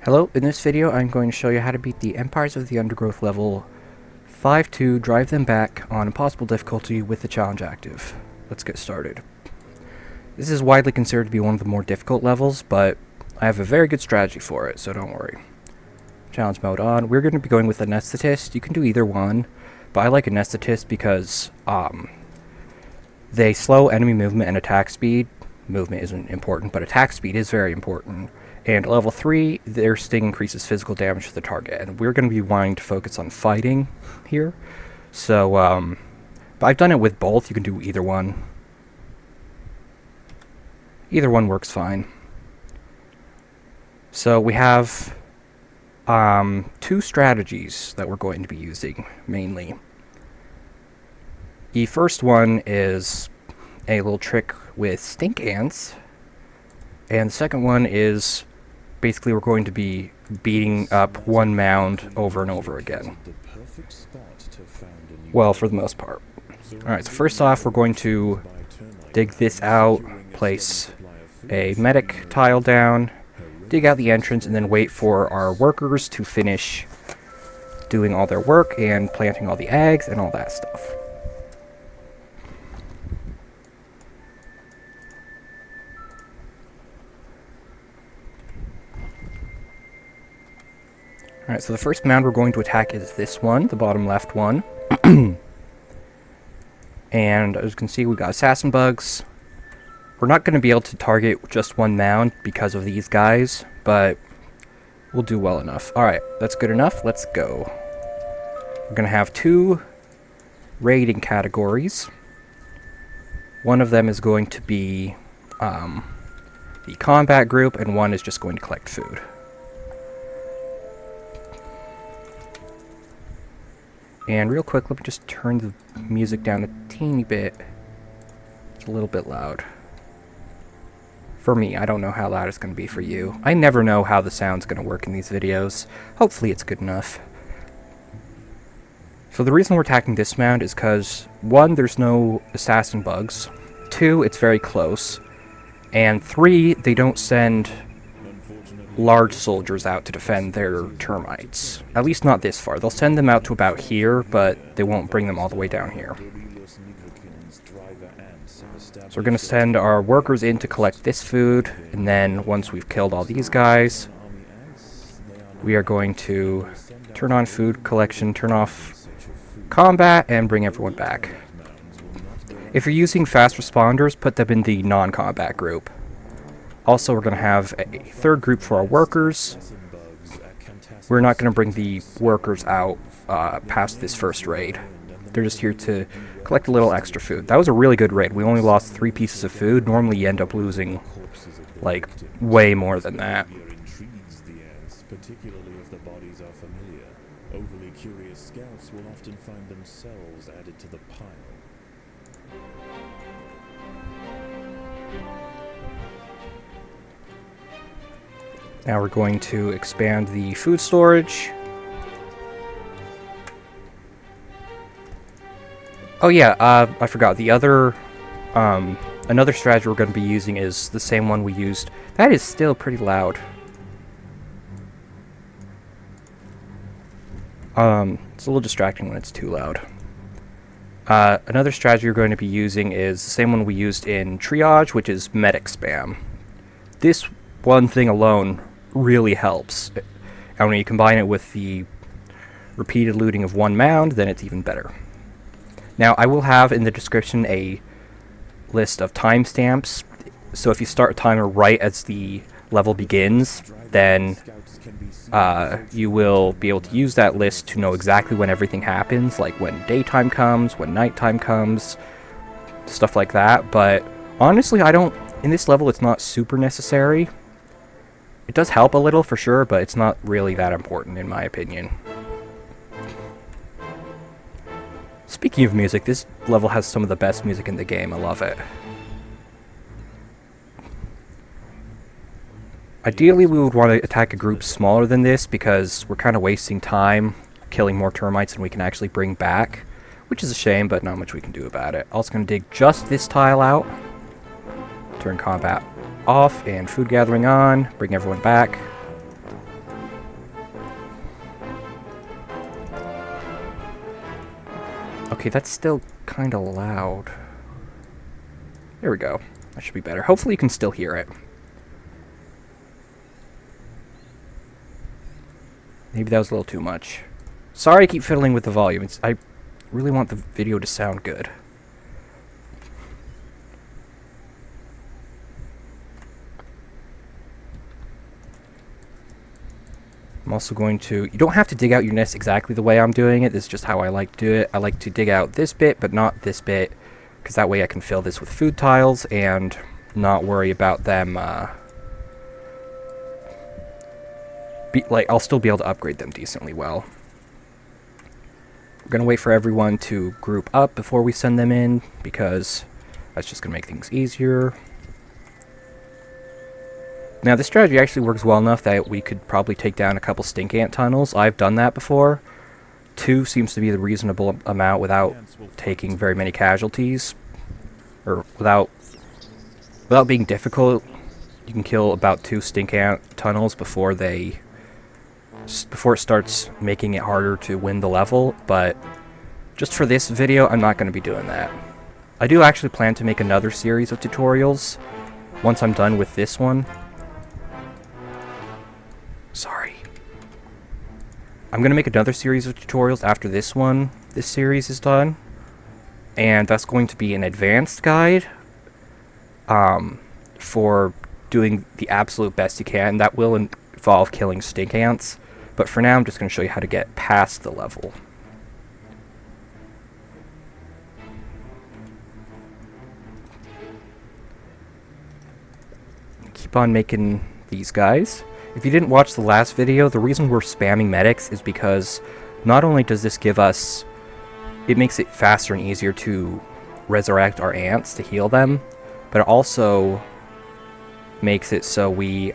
Hello, in this video I'm going to show you how to beat the Empires of the Undergrowth level 5-2, drive them back on Impossible difficulty with the challenge active. Let's get started. This is widely considered to be one of the more difficult levels, but I have a very good strategy for it, so don't worry. Challenge mode on. We're going to be going with Anesthetist. You can do either one, but I like Anesthetist because they slow enemy movement and attack speed. Movement isn't important, but attack speed is very important. And at level 3, their sting increases physical damage to the target, and we're going to be wanting to focus on fighting here. So, but I've done it with both. You can do either one. Either one works fine. So we have two strategies that we're going to be using, mainly. The first one is a little trick with stink ants, and the second one is basically we're going to be beating up one mound over and over again. Well, for the most part. Alright, so first off we're going to dig this out, place a medic tile down, dig out the entrance, and then wait for our workers to finish doing all their work and planting all the eggs and all that stuff. Alright, so the first mound we're going to attack is this one, the bottom left one. And as you can see, we've got assassin bugs. We're not going to be able to target just one mound because of these guys, but we'll do well enough. Alright, that's good enough. Let's go. We're going to have two raiding categories. One of them is going to be the combat group, and one is just going to collect food. And real quick, let me just turn the music down a teeny bit. It's a little bit loud. For me, I don't know how loud it's going to be for you. I never know how the sound's going to work in these videos. Hopefully it's good enough. So the reason we're attacking this mound is because, 1, there's no assassin bugs. 2, it's very close. And 3, they don't send large soldiers out to defend their termites. At least not this far. They'll send them out to about here, but they won't bring them all the way down here. So we're going to send our workers in to collect this food, and then once we've killed all these guys, we are going to turn on food collection, turn off combat, and bring everyone back. If you're using fast responders, put them in the non-combat group. Also, we're going to have a third group for our workers. We're not going to bring the workers out past this first raid. They're just here to collect a little extra food. That was a really good raid. We only lost 3 pieces of food. Normally you end up losing, like, way more than that. Particularly if the bodies are familiar. Overly curious scouts will often find themselves added to the pile. Now we're going to expand the food storage. Oh yeah, I forgot. The other, another strategy we're going to be using is the same one we used. That is still pretty loud. It's a little distracting when it's too loud. Another strategy we're going to be using is the same one we used in Triage, which is medic spam. This one thing alone really helps. And when you combine it with the repeated looting of one mound, then it's even better. Now, I will have in the description a list of timestamps, so if you start a timer right as the level begins, then you will be able to use that list to know exactly when everything happens, like when daytime comes, when nighttime comes, stuff like that. But honestly, in this level it's not super necessary. It does help a little for sure, but it's not really that important in my opinion. Speaking of music, this level has some of the best music in the game. I love it. Ideally, we would want to attack a group smaller than this because we're kind of wasting time killing more termites than we can actually bring back, which is a shame, but not much we can do about it. Also going to dig just this tile out, turn combat off and food gathering on, bring everyone back. Okay, that's still kind of loud. There we go. That should be better. Hopefully you can still hear it. Maybe that was a little too much. Sorry I keep fiddling with the volume. I really want the video to sound good. I'm also going to... You don't have to dig out your nest exactly the way I'm doing it. This is just how I like to do it. I like to dig out this bit, but not this bit, because that way I can fill this with food tiles and not worry about them... I'll still be able to upgrade them decently well. We're going to wait for everyone to group up before we send them in, because that's just going to make things easier. Now, this strategy actually works well enough that we could probably take down a couple stink ant tunnels. I've done that before. 2 seems to be the reasonable amount without taking very many casualties. Or without being difficult. You can kill about 2 stink ant tunnels before it starts making it harder to win the level, but just for this video, I'm not going to be doing that. I do actually plan to make another series of tutorials once I'm done with this one. Sorry. I'm going to make another series of tutorials after this series is done, and that's going to be an advanced guide for doing the absolute best you can. That will involve killing stink ants. But for now, I'm just going to show you how to get past the level. Keep on making these guys. If you didn't watch the last video, the reason we're spamming medics is because not only does this give us... It makes it faster and easier to resurrect our ants to heal them, but it also makes it so we...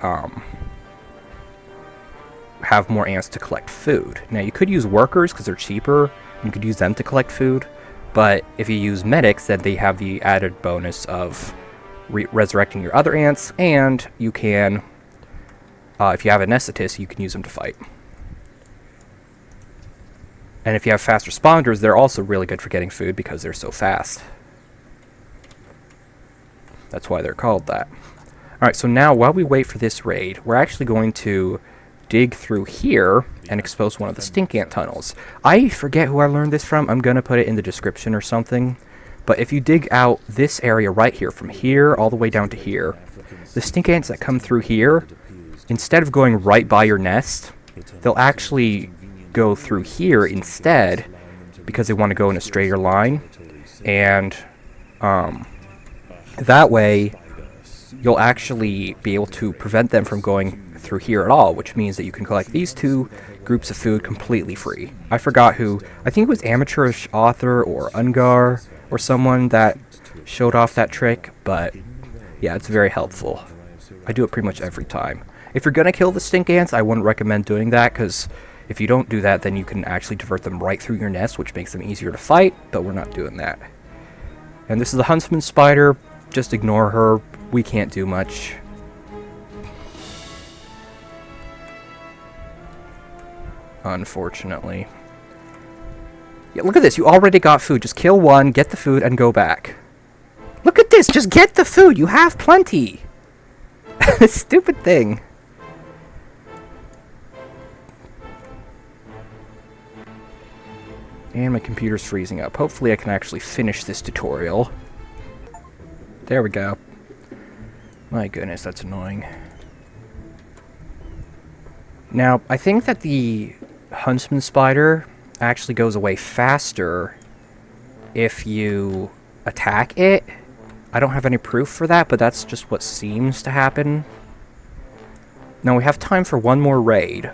have more ants to collect food. Now, you could use workers because they're cheaper. You could use them to collect food. But if you use medics, then they have the added bonus of resurrecting your other ants. And you can, if you have anesthetists, you can use them to fight. And if you have fast responders, they're also really good for getting food because they're so fast. That's why they're called that. Alright, so now while we wait for this raid, we're actually going to dig through here and expose one of the stink ant tunnels. I forget who I learned this from. I'm going to put it in the description or something. But if you dig out this area right here, from here all the way down to here, the stink ants that come through here, instead of going right by your nest, they'll actually go through here instead because they want to go in a straighter line. And that way, you'll actually be able to prevent them from going through here at all, which means that you can collect these 2 groups of food completely free. I forgot who, I think it was Amateurish Author or Ungar or someone that showed off that trick, but yeah, it's very helpful. I do it pretty much every time. If you're gonna kill the stink ants, I wouldn't recommend doing that, because if you don't do that, then you can actually divert them right through your nest, which makes them easier to fight, but we're not doing that. And this is the huntsman spider. Just ignore her. We can't do much. Unfortunately. Yeah, look at this. You already got food. Just kill one, get the food, and go back. Look at this. Just get the food. You have plenty. Stupid thing. And my computer's freezing up. Hopefully I can actually finish this tutorial. There we go. My goodness, that's annoying. Now, I think that the huntsman spider actually goes away faster if you attack it. I don't have any proof for that, but that's just what seems to happen. Now, we have time for one more raid.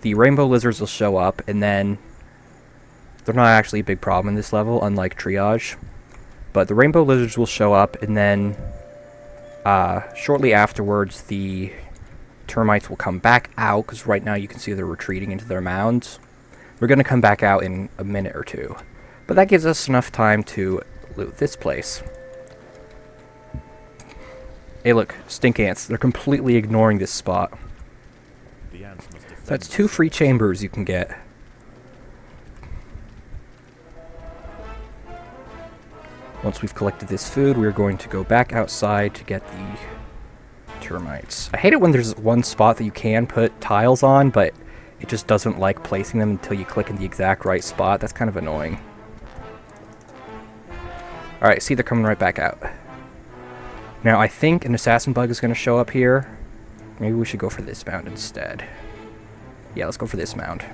The rainbow lizards will show up, and then they're not actually a big problem in this level, unlike triage. But the rainbow lizards will show up, and then shortly afterwards, the termites will come back out, because right now you can see they're retreating into their mounds. They're going to come back out in a minute or two. But that gives us enough time to loot this place. Hey look, stink ants. They're completely ignoring this spot. That's 2 free chambers you can get. Once we've collected this food, we're going to go back outside to get the termites. I hate it when there's one spot that you can put tiles on, but it just doesn't like placing them until you click in the exact right spot. That's kind of annoying. Alright, see, they're coming right back out. Now, I think an assassin bug is going to show up here. Maybe we should go for this mound instead. Yeah, let's go for this mound.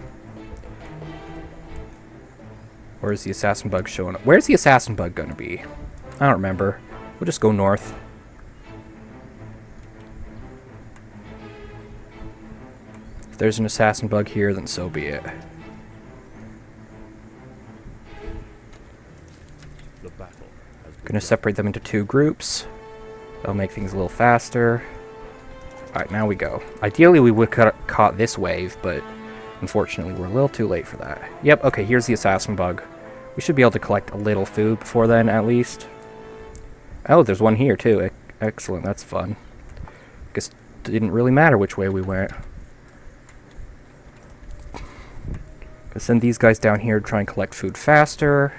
Where's the assassin bug showing up? Where's the assassin bug going to be? I don't remember. We'll just go north. If there's an assassin bug here, then so be it. Gonna separate them into 2 groups. That'll make things a little faster. Alright, now we go. Ideally, we would have caught this wave, but unfortunately, we're a little too late for that. Yep, okay, here's the assassin bug. We should be able to collect a little food before then, at least. Oh, there's one here, too. Excellent, that's fun. Guess it didn't really matter which way we went. Gonna send these guys down here to try and collect food faster.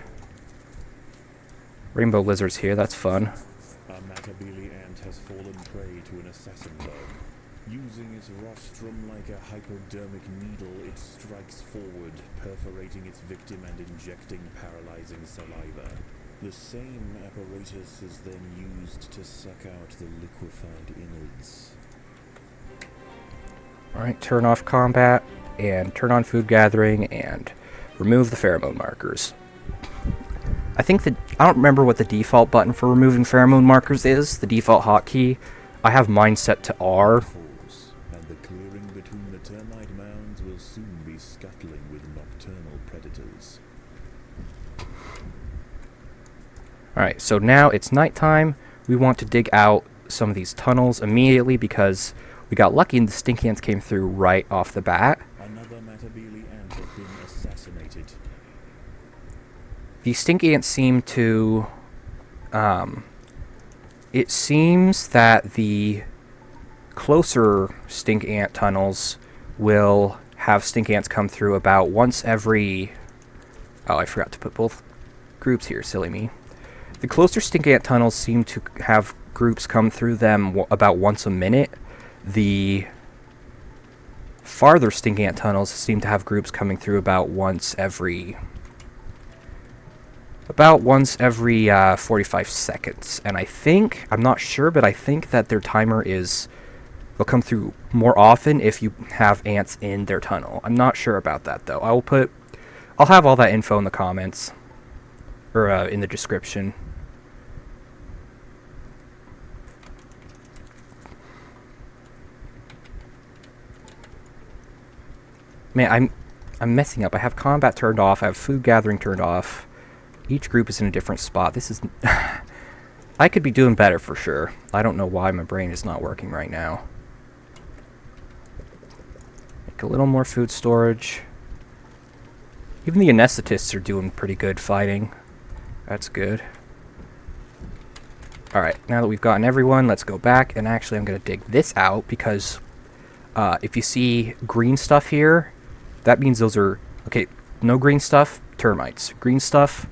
Rainbow lizards here, that's fun. A Matabele ant has fallen prey to an assassin bug. Using its rostrum like a hypodermic needle, it strikes forward, perforating its victim and injecting paralyzing saliva. The same apparatus is then used to suck out the liquefied innards. Alright, turn off combat, and turn on food gathering, and remove the pheromone markers. I think that I don't remember what the default button for removing pheromone markers is, the default hotkey. I have mine set to R. And the clearing between the termite mounds will soon be scuttling with nocturnal predators. Alright, so now it's nighttime. We want to dig out some of these tunnels immediately because we got lucky and the stink ants came through right off the bat. Another Matabele ant has been assassinated. The stink ants seem to... it seems that the closer stink ant tunnels will have stink ants come through about once every... Oh, I forgot to put both groups here, silly me. The closer stink ant tunnels seem to have groups come through them about once a minute. The farther stink ant tunnels seem to have groups coming through about once every 45 seconds. And I think, I'm not sure, but I think that their timer is, they'll come through more often if you have ants in their tunnel. I'm not sure about that, though. I'll have all that info in the comments, or in the description. Man, I'm messing up. I have combat turned off. I have food gathering turned off. Each group is in a different spot. This is... I could be doing better for sure. I don't know why my brain is not working right now. Make a little more food storage. Even the anesthetists are doing pretty good fighting. That's good. Alright, now that we've gotten everyone, let's go back. And actually, I'm going to dig this out because if you see green stuff here, that means those are... Okay, no green stuff, termites. Green stuff...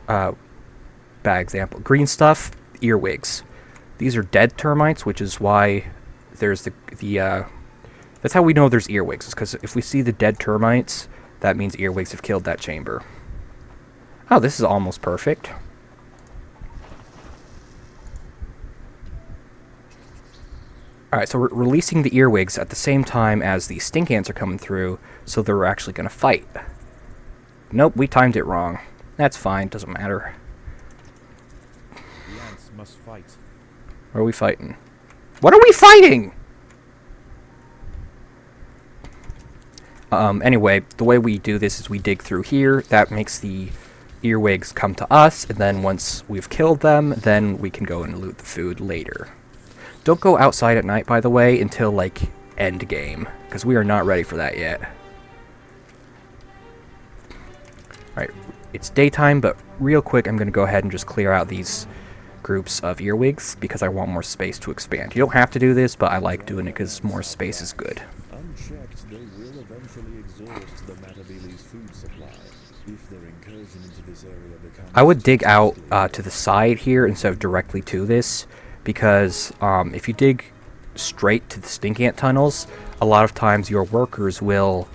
bad example. Green stuff, earwigs. These are dead termites, which is why there's the that's how we know there's earwigs, is because if we see the dead termites, that means earwigs have killed that chamber. Oh, this is almost perfect. Alright, so we're releasing the earwigs at the same time as the stink ants are coming through, so they're actually going to fight. Nope, we timed it wrong. That's fine, doesn't matter. The ants must fight. What are we fighting? What are we fighting?! Anyway, the way we do this is we dig through here. That makes the earwigs come to us, and then once we've killed them, then we can go and loot the food later. Don't go outside at night, by the way, until, like, end game, because we are not ready for that yet. Alright, it's daytime, but real quick, I'm going to go ahead and just clear out these groups of earwigs, because I want more space to expand. You don't have to do this, but I like doing it because more space is good. unchecked, they will eventually exhaust the Matabele's food supply. If their incursion into this area becomes I would dig out successful, to the side here instead of directly to this, because if you dig straight to the stink ant tunnels, a lot of times your workers will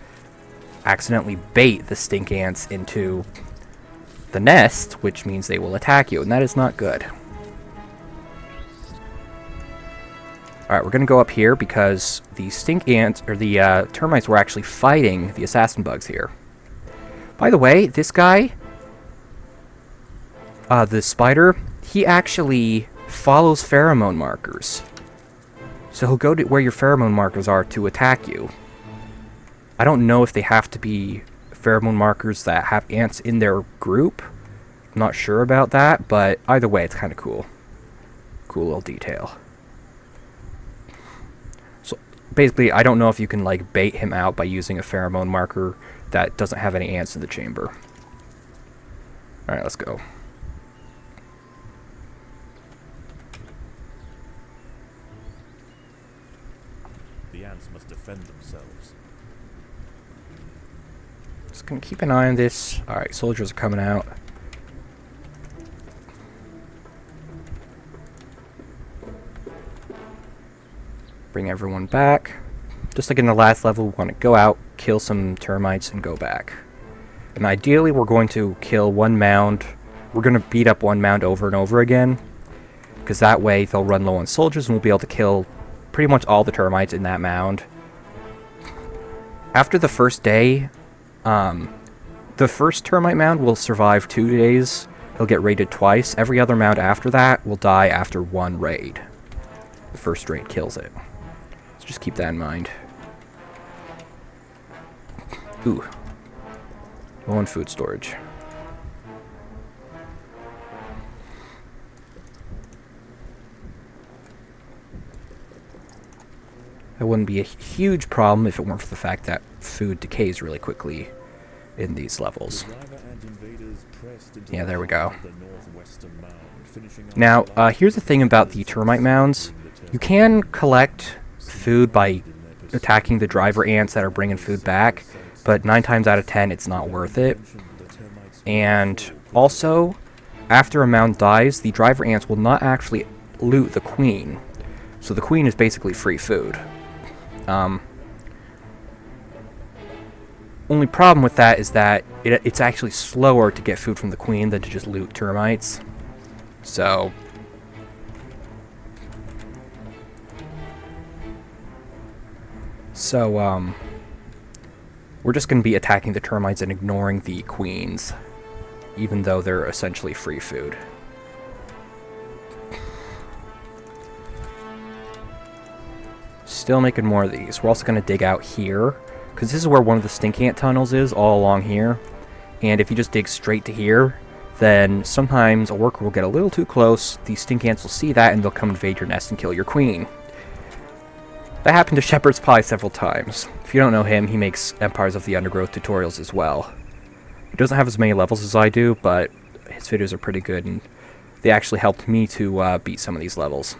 accidentally bait the stink ants into the nest, which means they will attack you, and that is not good. Alright, we're going to go up here because the stink ants, or the termites, were actually fighting the assassin bugs here. By the way, this guy, the spider, he actually follows pheromone markers. So he'll go to where your pheromone markers are to attack you. I don't know if they have to be pheromone markers that have ants in their group. I'm not sure about that, but either way, it's kind of cool. Cool little detail. So basically, I don't know if you can like bait him out by using a pheromone marker that doesn't have any ants in the chamber. Alright, let's go. the ants must defend themselves. Just gonna keep an eye on this. Alright, soldiers are coming out. Bring everyone back. Just like in the last level, we want to go out, kill some termites, and go back. And ideally, we're going to kill one mound. We're going to beat up one mound over and over again, because that way they'll run low on soldiers and we'll be able to kill pretty much all the termites in that mound. After the first day, the first termite mound will survive 2 days. It'll get raided twice. Every other mound after that will die after one raid. The first raid kills it. So just keep that in mind. Ooh. Low on food storage. That wouldn't be a huge problem if it weren't for the fact that food decays really quickly in these levels. Yeah, there we go. Now, here's the thing about the termite mounds. You can collect food by attacking the driver ants that are bringing food back, but 9 times out of 10 it's not worth it. And also, after a mound dies, the driver ants will not actually loot the queen. So the queen is basically free food. Only problem with that is that it's actually slower to get food from the queen than to just loot termites. So we're just going to be attacking the termites and ignoring the queens, even though they're essentially free food. Still making more of these. We're also going to dig out here, because this is where one of the stink ant tunnels is, all along here. And if you just dig straight to here, then sometimes a worker will get a little too close, the stink ants will see that, and they'll come invade your nest and kill your queen. That happened to Shepherd's Pie several times. If you don't know him, he makes Empires of the Undergrowth tutorials as well. He doesn't have as many levels as I do, but his videos are pretty good, and they actually helped me to beat some of these levels.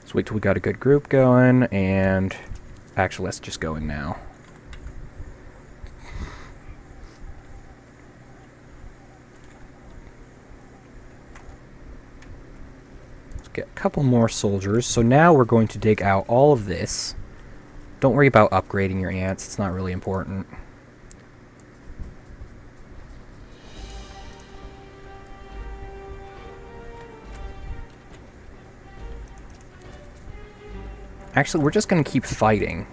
So wait till we got a good group going, and actually let's just go in now. Get a couple more soldiers. So now we're going to dig out all of this. Don't worry about upgrading your ants. It's not really important. Actually, we're just going to keep fighting.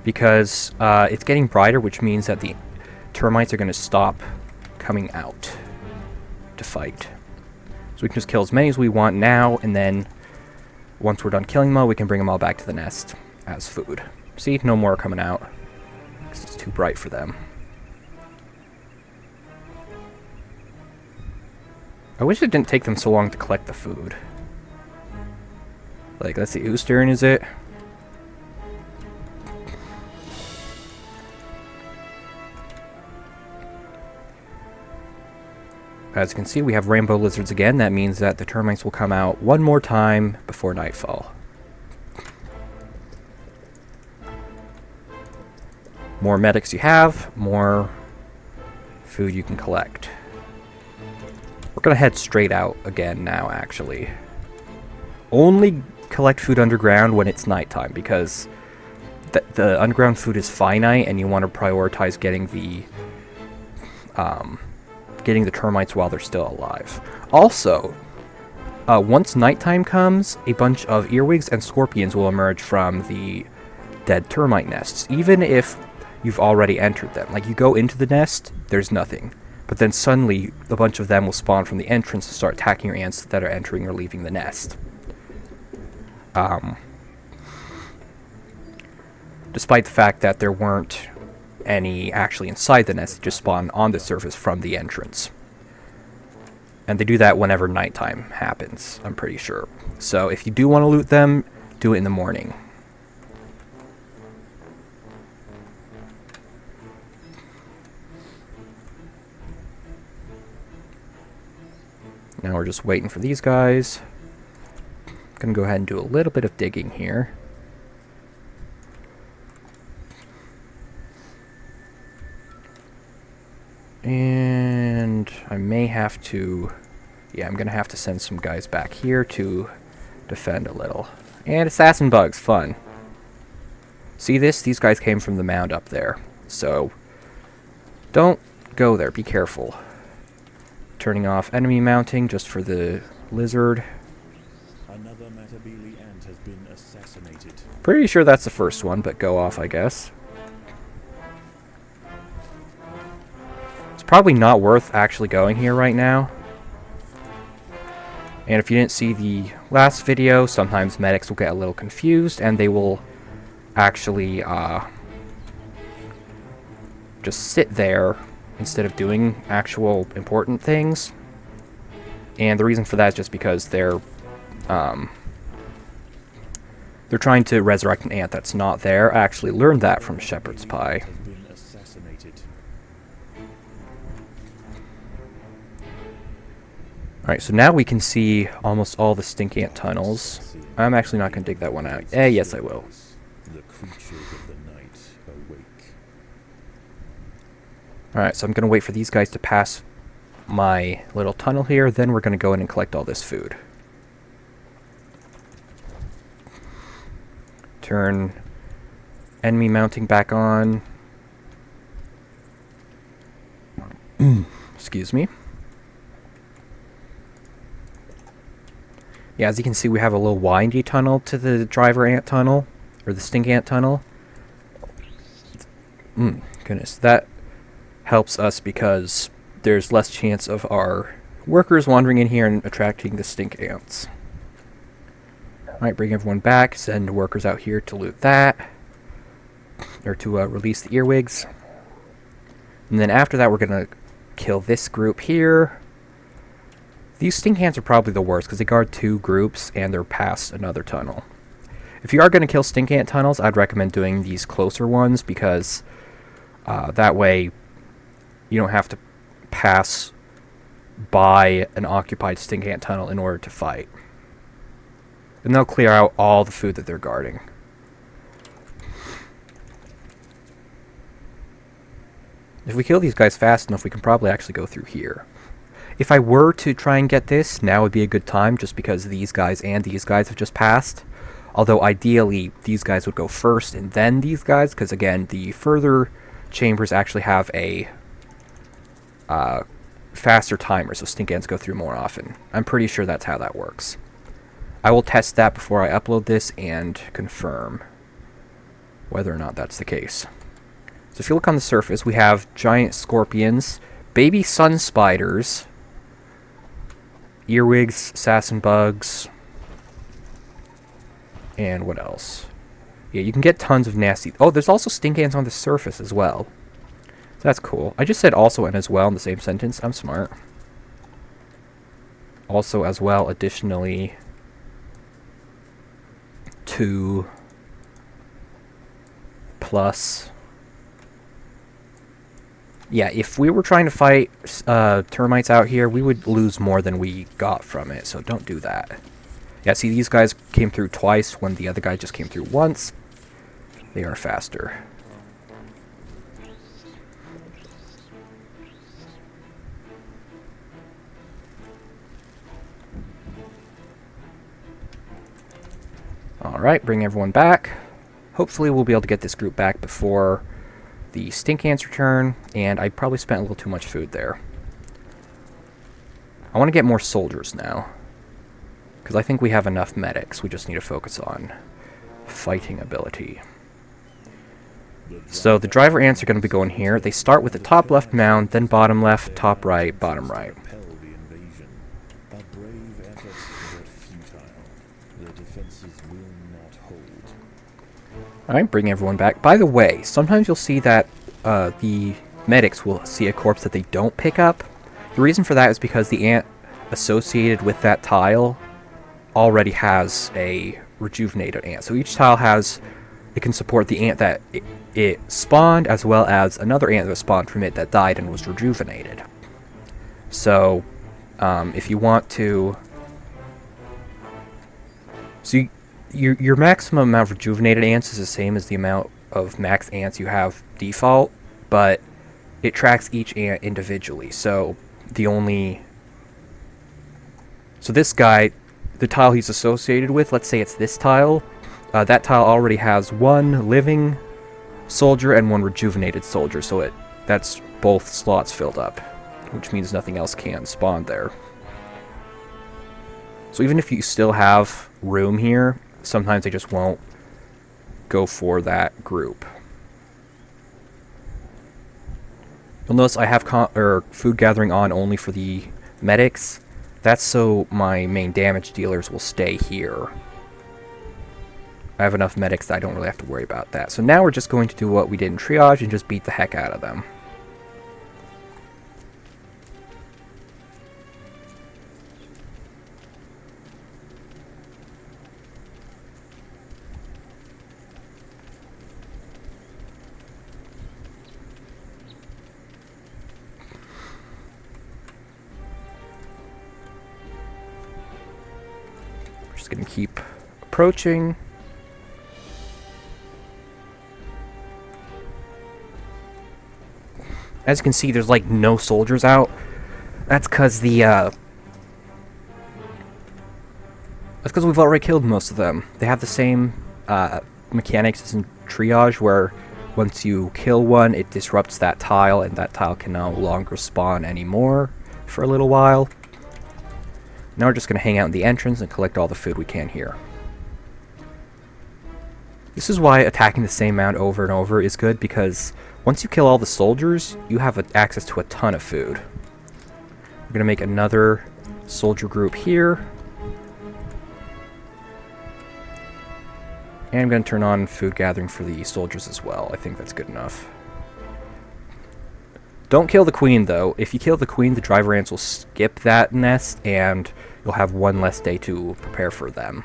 Because it's getting brighter, which means that the termites are going to stop coming out to fight. So we can just kill as many as we want now, and then once we're done killing them all, we can bring them all back to the nest as food. See, no more coming out, because it's too bright for them. I wish it didn't take them so long to collect the food. Like, let's see, whose turn is it? As you can see, we have rainbow lizards again. That means that the termites will come out one more time before nightfall. More medics you have, more food you can collect. We're gonna head straight out again now, actually. Only collect food underground when it's nighttime, because the underground food is finite, and you want to prioritize getting the termites while they're still alive. Also, once nighttime comes, a bunch of earwigs and scorpions will emerge from the dead termite nests, even if you've already entered them. Like, you go into the nest, there's nothing. But then suddenly, a bunch of them will spawn from the entrance and start attacking your ants that are entering or leaving the nest. Despite the fact that there weren't any actually inside the nest, they just spawn on the surface from the entrance. And they do that whenever nighttime happens, I'm pretty sure. So if you do want to loot them, do it in the morning. Now we're just waiting for these guys. Gonna go ahead and do a little bit of digging here. And I may have to... yeah, I'm gonna have to send some guys back here to defend a little. And assassin bugs, fun. See this? These guys came from the mound up there. So, don't go there, be careful. Turning off enemy mounting just for the lizard. Another Matabele ant has been assassinated. Pretty sure that's the first one, but go off, I guess. It's probably not worth actually going here right now. And if you didn't see the last video, sometimes medics will get a little confused and they will actually just sit there instead of doing actual important things. And the reason for that is just because they're trying to resurrect an ant that's not there. I actually learned that from Shepherd's Pie. Alright, so now we can see almost all the stink ant tunnels. I'm actually not going to dig that one out. Yes, I will. Alright, so I'm going to wait for these guys to pass my little tunnel here, then we're going to go in and collect all this food. Turn enemy mounting back on. Excuse me. Yeah, as you can see, we have a little windy tunnel to the driver ant tunnel, or the stink ant tunnel. Goodness, that helps us because there's less chance of our workers wandering in here and attracting the stink ants. Alright, bring everyone back, send workers out here to loot that, or to release the earwigs. And then after that, we're going to kill this group here. These stink ants are probably the worst because they guard two groups and they're past another tunnel. If you are going to kill stink ant tunnels, I'd recommend doing these closer ones because that way you don't have to pass by an occupied stink ant tunnel in order to fight. And they'll clear out all the food that they're guarding. If we kill these guys fast enough, we can probably actually go through here. If I were to try and get this, now would be a good time just because these guys and these guys have just passed. Although ideally, these guys would go first and then these guys, because again, the further chambers actually have a faster timer, so stink ants go through more often. I'm pretty sure that's how that works. I will test that before I upload this and confirm whether or not that's the case. So if you look on the surface, we have giant scorpions, baby sun spiders, earwigs, assassin bugs, and what else? Yeah, you can get tons of nasty... oh, there's also stink ants on the surface as well. So that's cool. I just said also and as well in the same sentence. I'm smart. Also as well, additionally, to plus Yeah, if we were trying to fight termites out here, we would lose more than we got from it, so don't do that. Yeah, see, these guys came through twice when the other guy just came through once. They are faster. Alright, bring everyone back. Hopefully we'll be able to get this group back before the stink ants return, and I probably spent a little too much food there. I want to get more soldiers now, because I think we have enough medics. We just need to focus on fighting ability. So the driver ants are going to be going here. They start with the top left mound, then bottom left, top right, bottom right. Alright, bring everyone back. By the way, sometimes you'll see that the medics will see a corpse that they don't pick up. The reason for that is because the ant associated with that tile already has a rejuvenated ant. So each tile has, it can support the ant that it spawned, as well as another ant that spawned from it that died and was rejuvenated. So, if you want to... So your maximum amount of rejuvenated ants is the same as the amount of max ants you have default, but it tracks each ant individually. So so this guy, the tile he's associated with, let's say it's this tile, that tile already has one living soldier and one rejuvenated soldier, so that's both slots filled up, which means nothing else can spawn there. So even if you still have room here, sometimes they just won't go for that group. You'll notice I have food gathering on only for the medics. That's so my main damage dealers will stay here. I have enough medics that I don't really have to worry about that. So now we're just going to do what we did in triage and just beat the heck out of them. Just gonna keep approaching. As you can see, there's like no soldiers out. That's because that's because we've already killed most of them. They have the same mechanics as in triage, where once you kill one, it disrupts that tile, and that tile can no longer spawn anymore for a little while. Now we're just going to hang out in the entrance and collect all the food we can here. This is why attacking the same mound over and over is good, because once you kill all the soldiers, you have access to a ton of food. We're going to make another soldier group here. And I'm going to turn on food gathering for the soldiers as well. I think that's good enough. Don't kill the queen, though. If you kill the queen, the driver ants will skip that nest, and you'll have one less day to prepare for them.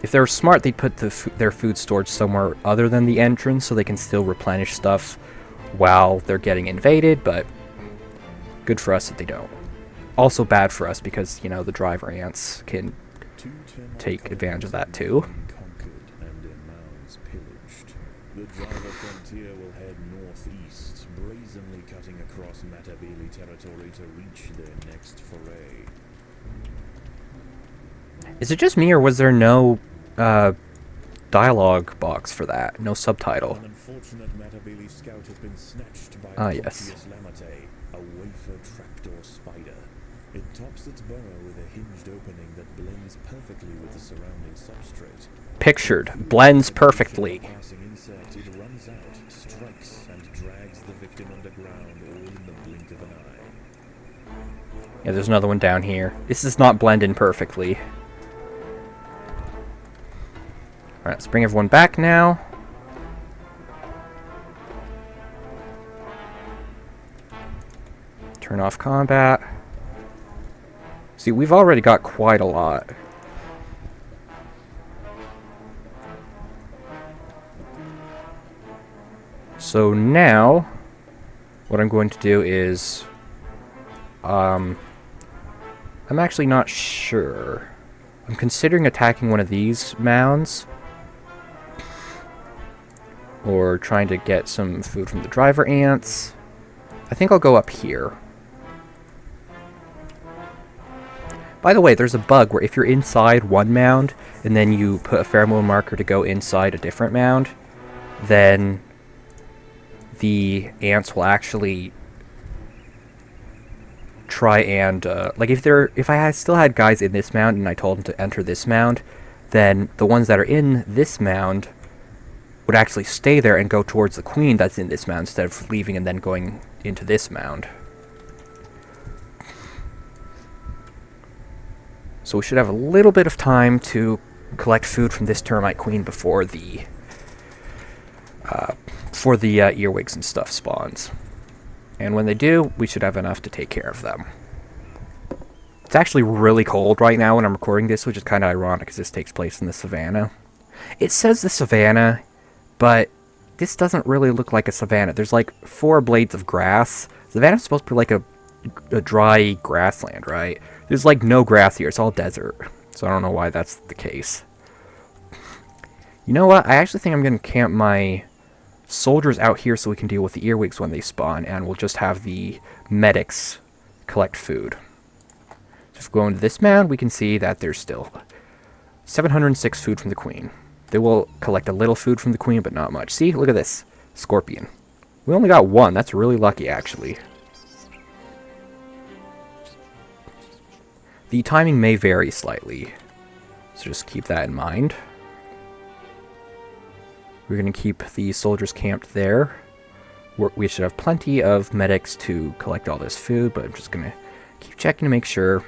If they were smart, they'd put their food storage somewhere other than the entrance, so they can still replenish stuff while they're getting invaded, but good for us that they don't. Also bad for us because, you know, the driver ants can take advantage of that too. The driver frontier will head northeast, brazenly cutting across Matabele territory to reach their next foray. Is it just me, or was there no dialogue box for that? No subtitle? An unfortunate Matabele scout has been snatched by a yes. Lamate, a wafer trapdoor spider. It tops its burrow with a hinged opening that blends perfectly with the surrounding substrate. Pictured. Blends perfectly. Insect, it runs out, strikes, and drags the victim underground, all in the blink of an eye. Yeah, there's another one down here. This does not blend in perfectly. Alright, let's bring everyone back now. Turn off combat. See, we've already got quite a lot. So now, what I'm going to do is, I'm actually not sure. I'm considering attacking one of these mounds, or trying to get some food from the driver ants. I think I'll go up here. By the way, there's a bug where if you're inside one mound, and then you put a pheromone marker to go inside a different mound, then the ants will actually try and, like if I still had guys in this mound and I told them to enter this mound, then the ones that are in this mound would actually stay there and go towards the queen that's in this mound instead of leaving and then going into this mound. So we should have a little bit of time to collect food from this termite queen before the earwigs and stuff spawns. And when they do, we should have enough to take care of them. It's actually really cold right now when I'm recording this, which is kind of ironic because this takes place in the savannah. It says the savannah, but this doesn't really look like a savannah. There's like 4 blades of grass. Savannah's supposed to be like a dry grassland, right? There's like no grass here. It's all desert. So I don't know why that's the case. You know what? I actually think I'm going to camp my soldiers out here so we can deal with the earwigs when they spawn, and we'll just have the medics collect food. So if we go into this mound, we can see that there's still 706 food from the queen. They will collect a little food from the queen, but not much. See? Look at this. Scorpion. We only got 1. That's really lucky, actually. The timing may vary slightly, so just keep that in mind. We're going to keep the soldiers camped there. We should have plenty of medics to collect all this food, but I'm just going to keep checking to make sure.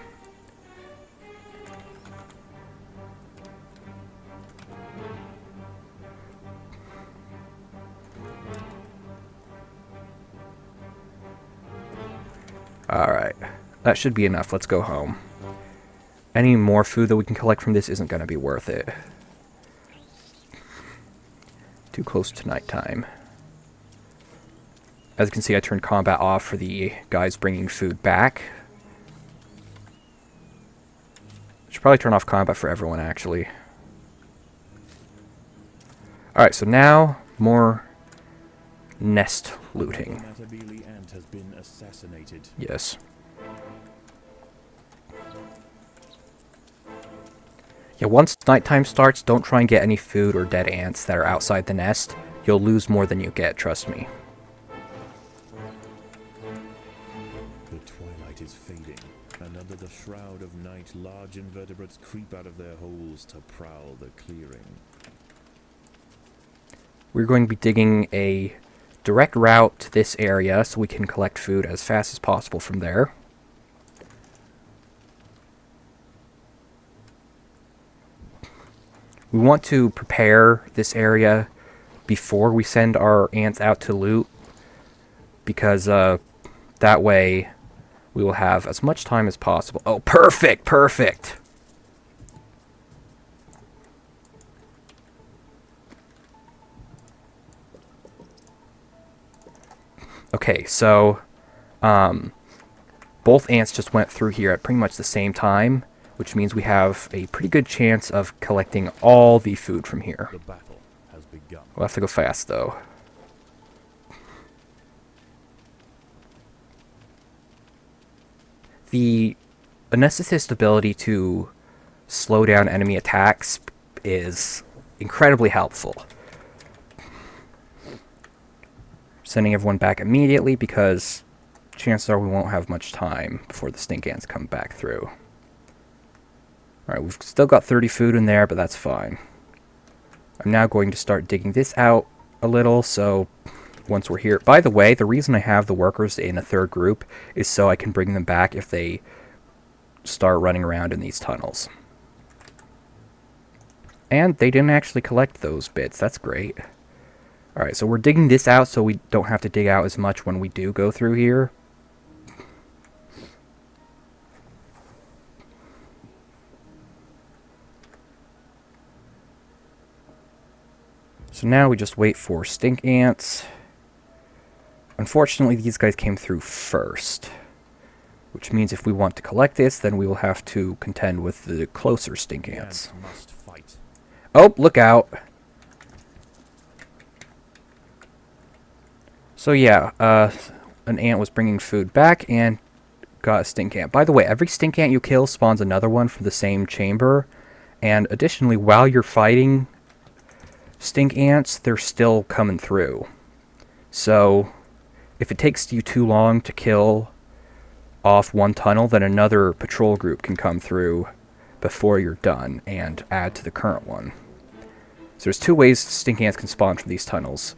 Alright, that should be enough. Let's go home. Any more food that we can collect from this isn't going to be worth it. Too close to nighttime. As you can see, I turned combat off for the guys bringing food back. I should probably turn off combat for everyone, actually. Alright, so now, more nest looting. Ant has been assassinated. Yes. Yeah, once nighttime starts, don't try and get any food or dead ants that are outside the nest. You'll lose more than you get, trust me. The twilight is fading, and under the shroud of night, large invertebrates creep out of their holes to prowl the clearing. We're going to be digging a direct route to this area so we can collect food as fast as possible from there. We want to prepare this area before we send our ants out to loot, because that way we will have as much time as possible. Oh, perfect, perfect! Okay, so both ants just went through here at pretty much the same time, which means we have a pretty good chance of collecting all the food from here. The battle has begun. We'll have to go fast, though. The anesthetist ability to slow down enemy attacks is incredibly helpful. Sending everyone back immediately because chances are we won't have much time before the stink ants come back through. Alright, we've still got 30 food in there, but that's fine. I'm now going to start digging this out a little, so once we're here... By the way, the reason I have the workers in a third group is so I can bring them back if they start running around in these tunnels. And they didn't actually collect those bits. That's great. Alright, so we're digging this out so we don't have to dig out as much when we do go through here. So now we just wait for stink ants. Unfortunately, these guys came through first, which means if we want to collect this, then we will have to contend with the closer stink ants. Must fight. Oh, look out! So yeah, an ant was bringing food back and got a stink ant. By the way, every stink ant you kill spawns another one from the same chamber. And additionally, while you're fighting stink ants, they're still coming through. So, if it takes you too long to kill off one tunnel, then another patrol group can come through before you're done and add to the current one. So there's two ways stink ants can spawn from these tunnels.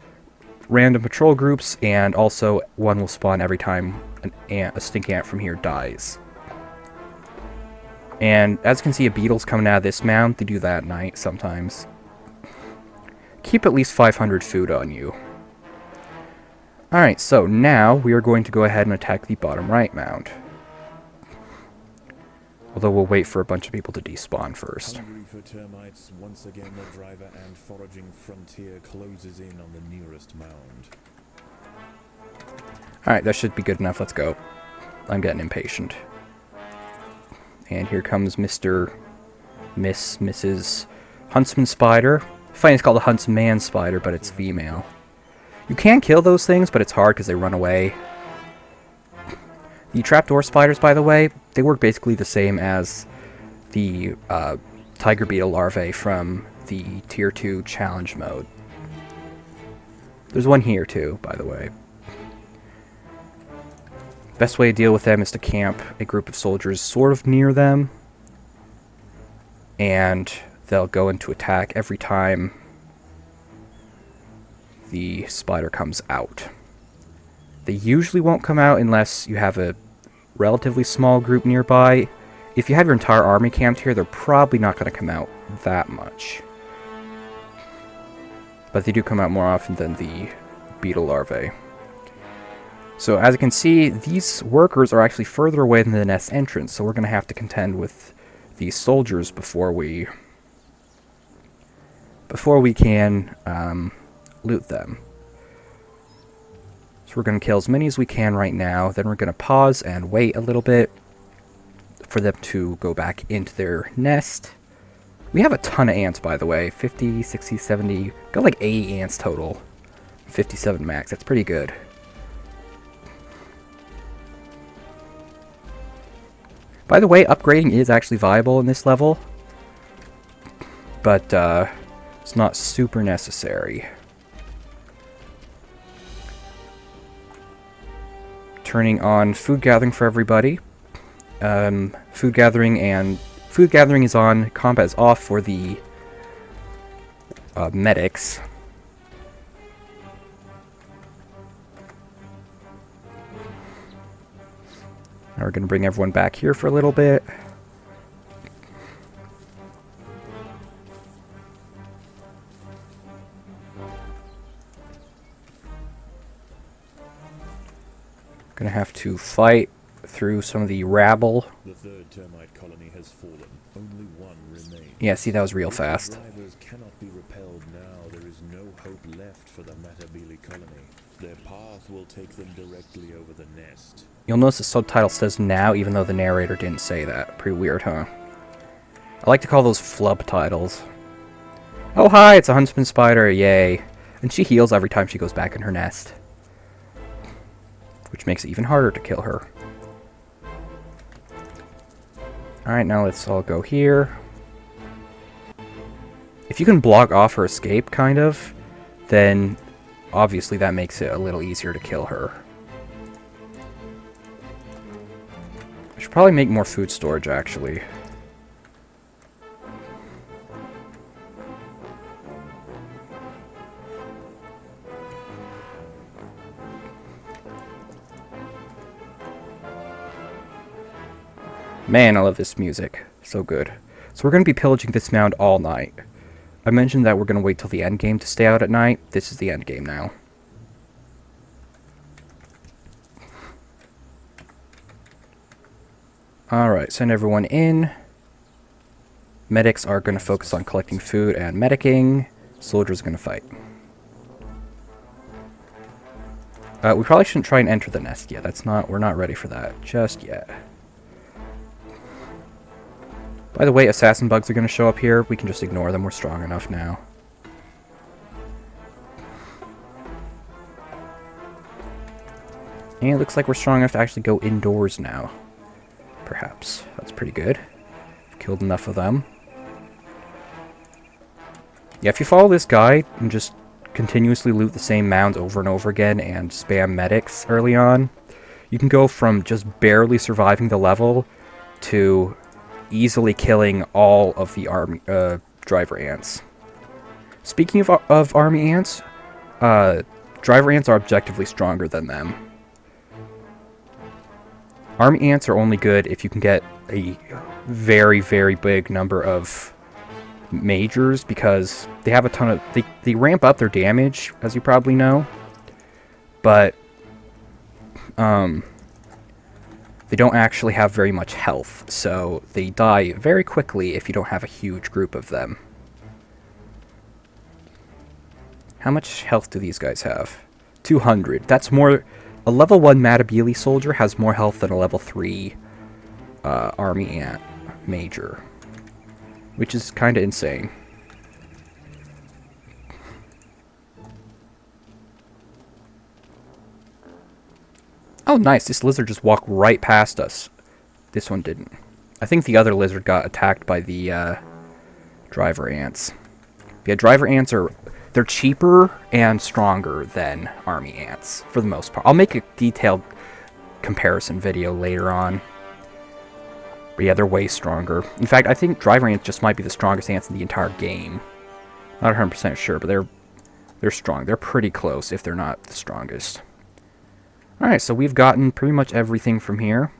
Random patrol groups, and also one will spawn every time a stink ant from here dies. And as you can see, a beetle's coming out of this mound. They do that at night sometimes. Keep at least 500 food on you. Alright, so now we are going to go ahead and attack the bottom right mound. Although we'll wait for a bunch of people to despawn first. Hungry for termites, once again the driver and foraging frontier closes in on the nearest mound. Alright, that should be good enough. Let's go. I'm getting impatient. And here comes Mrs. Huntsman Spider. Funny, it's called a Huntsman Spider, but it's female. You can kill those things, but it's hard because they run away. The trapdoor spiders, by the way, they work basically the same as the tiger beetle larvae from the Tier 2 challenge mode. There's one here too, by the way. Best way to deal with them is to camp a group of soldiers sort of near them, and they'll go into attack every time the spider comes out. They usually won't come out unless you have a relatively small group nearby. If you have your entire army camped here, they're probably not going to come out that much. But they do come out more often than the beetle larvae. So as you can see, these workers are actually further away than the nest entrance, so we're going to have to contend with these soldiers before we can loot them. So we're going to kill as many as we can right now, then we're going to pause and wait a little bit for them to go back into their nest. We have a ton of ants, by the way. 50, 60, 70, got like 80 ants total. 57 max, that's pretty good. By the way, upgrading is actually viable in this level, but it's not super necessary. Turning on food gathering for everybody. Food gathering is on. Combat is off for the medics. Now we're going to bring everyone back here for a little bit. Gonna have to fight through some of the rabble. The third termite colony has fallen. Only one remains. Yeah, see, that was real fast. Drivers cannot be repelled now. There is no hope left for the Matabili colony. Their path will take them directly over the nest. You'll notice the subtitle says now, even though the narrator didn't say that. Pretty weird, huh? I like to call those flub titles. Oh, hi, it's a huntsman spider, yay. And she heals every time she goes back in her nest, which makes it even harder to kill her. Alright, now let's all go here. If you can block off her escape, kind of, then obviously that makes it a little easier to kill her. I should probably make more food storage, actually. Man, I love this music. So good. So we're going to be pillaging this mound all night. I mentioned that we're going to wait till the end game to stay out at night. This is the end game now. Alright, send everyone in. Medics are going to focus on collecting food and medicing. Soldiers are going to fight. We probably shouldn't try and enter the nest yet. We're not ready for that just yet. By the way, assassin bugs are going to show up here. We can just ignore them. We're strong enough now. And it looks like we're strong enough to actually go indoors now. Perhaps. That's pretty good. We've killed enough of them. Yeah, if you follow this guide and just continuously loot the same mounds over and over again and spam medics early on, you can go from just barely surviving the level to easily killing all of the army driver ants. Speaking of army ants, driver ants are objectively stronger than them. Army ants are only good if you can get a very, very big number of majors, because they have a ton of... They ramp up their damage, as you probably know. But, they don't actually have very much health, so they die very quickly if you don't have a huge group of them. How much health do these guys have? 200. That's more... A level 1 Matabele soldier has more health than a level 3 army ant major, which is kind of insane. Oh, nice. This lizard just walked right past us. This one didn't. I think the other lizard got attacked by the driver ants. Yeah, driver ants are... They're cheaper and stronger than army ants, for the most part. I'll make a detailed comparison video later on. But yeah, they're way stronger. In fact, I think driver ants just might be the strongest ants in the entire game. Not 100% sure, but they're strong. They're pretty close, if they're not the strongest. Alright, so we've gotten pretty much everything from here.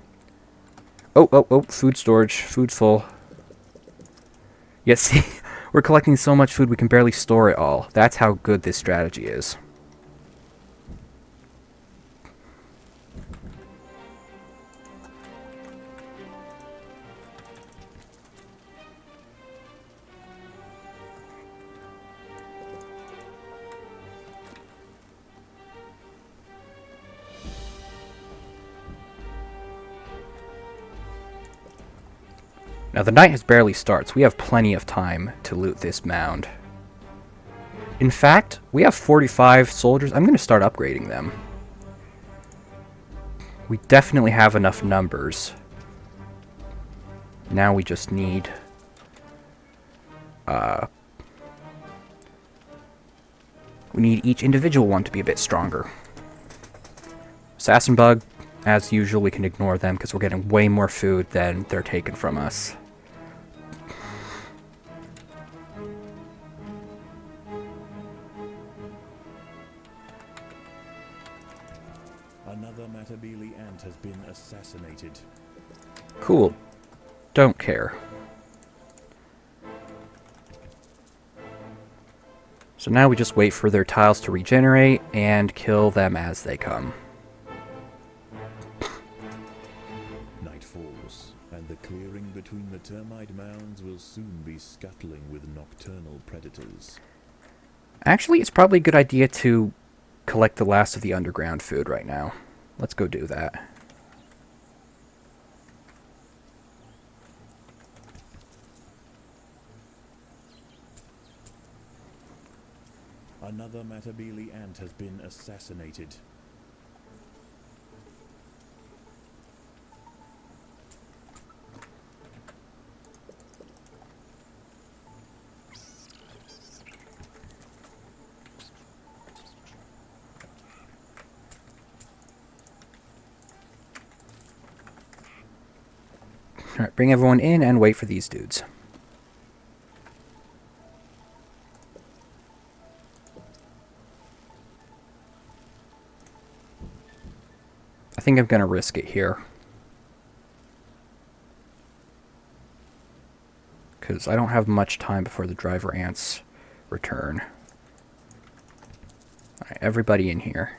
Oh, food storage. Food's full. Yeah, see... We're collecting so much food we can barely store it all. That's how good this strategy is. Now, the night has barely started, so we have plenty of time to loot this mound. In fact, we have 45 soldiers. I'm going to start upgrading them. We definitely have enough numbers. Now we just need... we need each individual one to be a bit stronger. Assassin bug, as usual, we can ignore them because we're getting way more food than they're taking from us. Another Matabele ant has been assassinated. Cool. Don't care. So now we just wait for their tiles to regenerate and kill them as they come. Night falls, and the clearing between the termite mounds will soon be scuttling with nocturnal predators. Actually, it's probably a good idea to collect the last of the underground food right now. Let's go do that. Another Matabele ant has been assassinated. Alright, bring everyone in and wait for these dudes. I think I'm going to risk it here. Because I don't have much time before the driver ants return. Alright, everybody in here.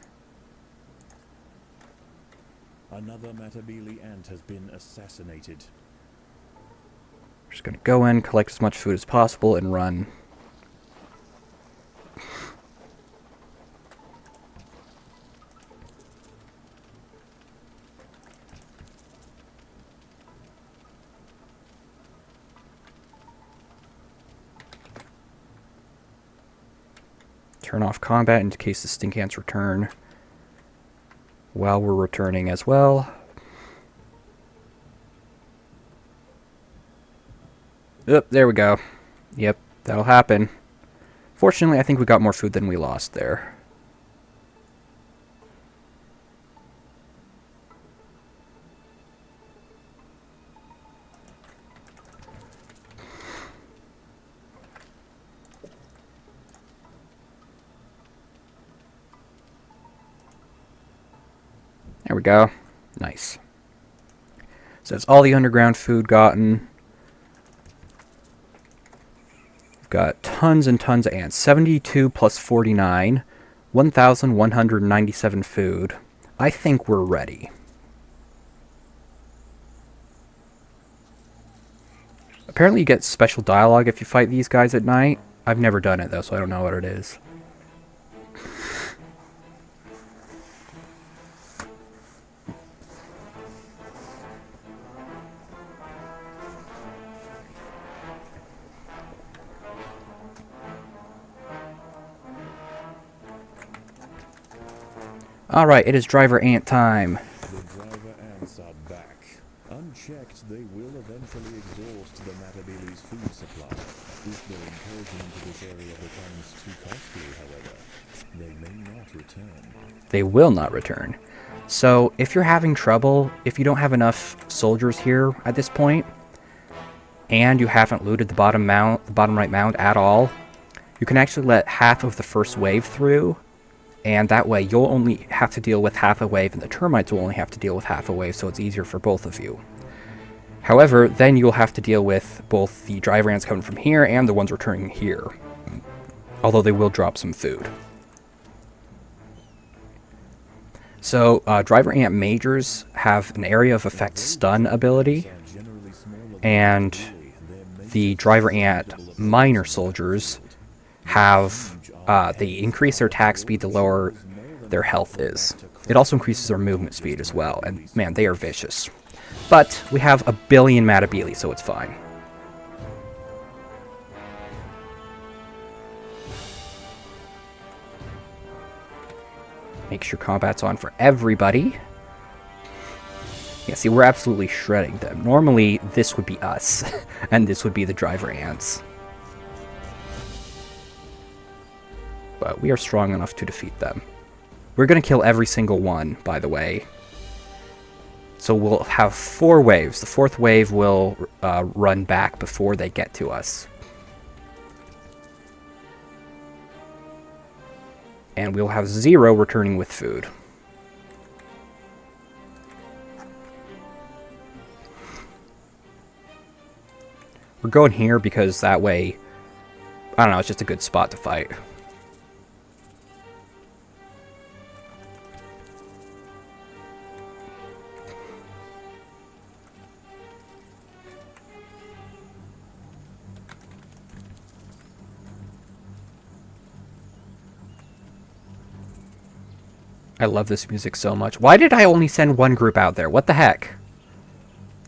Another Matabele ant has been assassinated. Just going to go in, collect as much food as possible, and run. turn off combat in case the stink ants return while we're returning as well. Oop, there we go. Yep, that'll happen. Fortunately, I think we got more food than we lost there. There we go. Nice. So that's all the underground food gotten. We've got tons and tons of ants. 72 plus 49. 1,197 food. I think we're ready. Apparently you get special dialogue if you fight these guys at night. I've never done it though, so I don't know what it is. Alright, it is driver ant time. The driver ants are back. Unchecked, they will eventually exhaust the Matabele's food supply. If their incursion into this area becomes too costly, however, they may not return. They will not return. So, if you're having trouble, if you don't have enough soldiers here at this point, and you haven't looted the bottom right mound at all, you can actually let half of the first wave through, and that way you'll only have to deal with half a wave, and the termites will only have to deal with half a wave, so it's easier for both of you. However, then you'll have to deal with both the driver ants coming from here and the ones returning here. Although they will drop some food. So, driver ant majors have an area of effect stun ability, and the driver ant minor soldiers have they increase their attack speed the lower their health is. It also increases their movement speed as well, and man, they are vicious. But we have a billion Matabele, so it's fine. Make sure combat's on for everybody. Yeah, see, we're absolutely shredding them. Normally, this would be us, and this would be the driver ants. But we are strong enough to defeat them. We're going to kill every single one, by the way. So we'll have 4 waves. The 4th wave will run back before they get to us. And we'll have 0 returning with food. We're going here because that way, I don't know, it's just a good spot to fight. I love this music so much. Why did I only send one group out there? What the heck?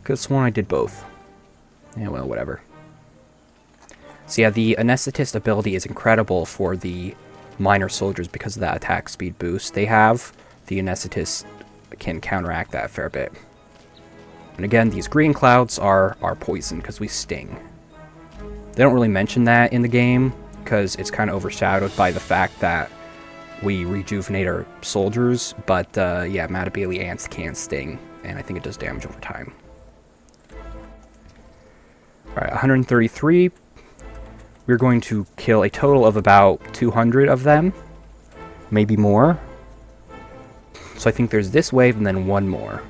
Could have sworn I did both. Yeah, well, whatever. So yeah, the anesthetist ability is incredible for the minor soldiers because of that attack speed boost they have. The anesthetist can counteract that a fair bit. And again, these green clouds are poison because we sting. They don't really mention that in the game because it's kind of overshadowed by the fact that we rejuvenate our soldiers, but yeah, Matabele ants can sting, and I think it does damage over time. Alright, 133. We're going to kill a total of about 200 of them, maybe more. So I think there's this wave and then one more.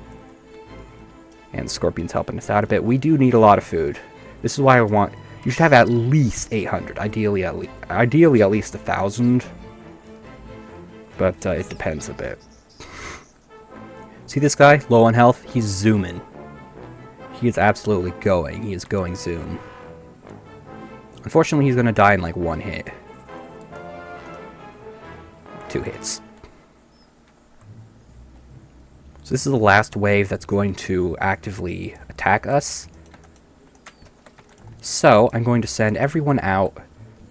And Scorpion's helping us out a bit. We do need a lot of food. This is why I want... You should have at least 800, ideally at least 1,000. But it depends a bit. See this guy? Low on health? He's zooming. He is absolutely going. He is going zoom. Unfortunately, he's going to die in like 1 hit. 2 hits. So this is the last wave that's going to actively attack us. So I'm going to send everyone out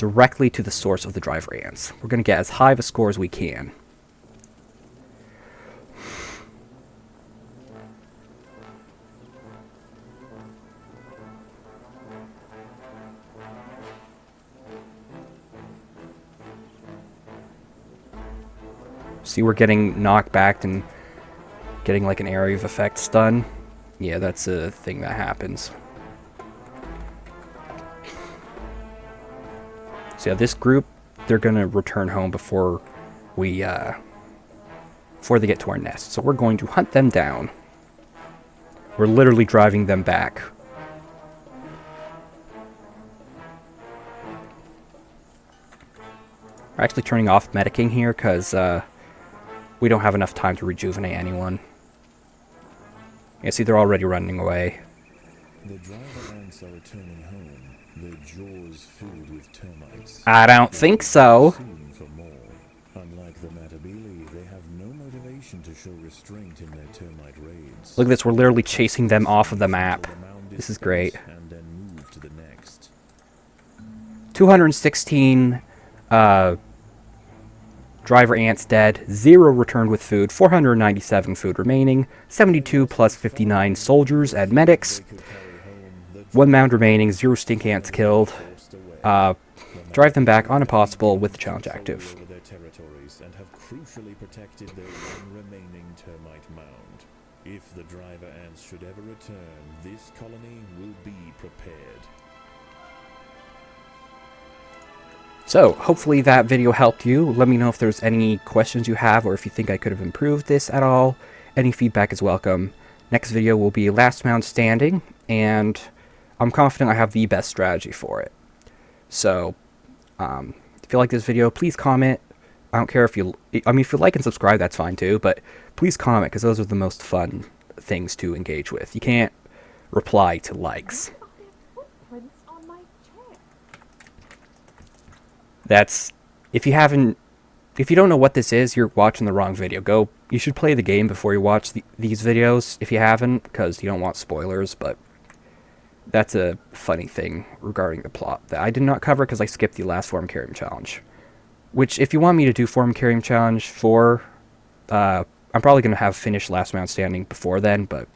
directly to the source of the driver ants. We're going to get as high of a score as we can. See, we're getting knocked back and getting like an area of effect stun. Yeah, that's a thing that happens. So yeah, this group, they're gonna return home before we before they get to our nest. So we're going to hunt them down. We're literally driving them back. We're actually turning off medicing here because we don't have enough time to rejuvenate anyone. Yeah, see, they're already running away. The driver ants are returning home, their jaws filled with termites. I don't think so. Soon for more. Unlike the Matabili, they have no motivation to show restraint in their termite raids. Look at this, we're literally chasing them off of the map. This is great. And then move to the next. 216 driver ants dead, 0 returned with food, 497 food remaining, 72 plus 59 soldiers and medics, 1 mound remaining, 0 stink ants killed. Drive them back on Impossible with the challenge active. Their territories and have crucially protected their one remaining termite mound. If the driver ants should ever return, this colony will be prepared. So, hopefully that video helped you. Let me know if there's any questions you have or if you think I could have improved this at all. Any feedback is welcome. Next video will be Last Mound Standing, and I'm confident I have the best strategy for it. So, if you like this video, please comment. I don't care if you... I mean, if you like and subscribe, that's fine too, but please comment, because those are the most fun things to engage with. You can't reply to likes. That's, if you don't know what this is, you're watching the wrong video. You should play the game before you watch these videos, if you haven't, because you don't want spoilers, but that's a funny thing regarding the plot that I did not cover because I skipped the last Form Carrying Challenge. Which, if you want me to do Form Carrying Challenge 4, I'm probably going to have finished Last Mound Standing before then, but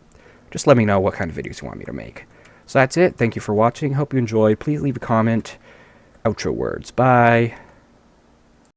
just let me know what kind of videos you want me to make. So that's it. Thank you for watching. Hope you enjoyed. Please leave a comment. Outro words. Bye.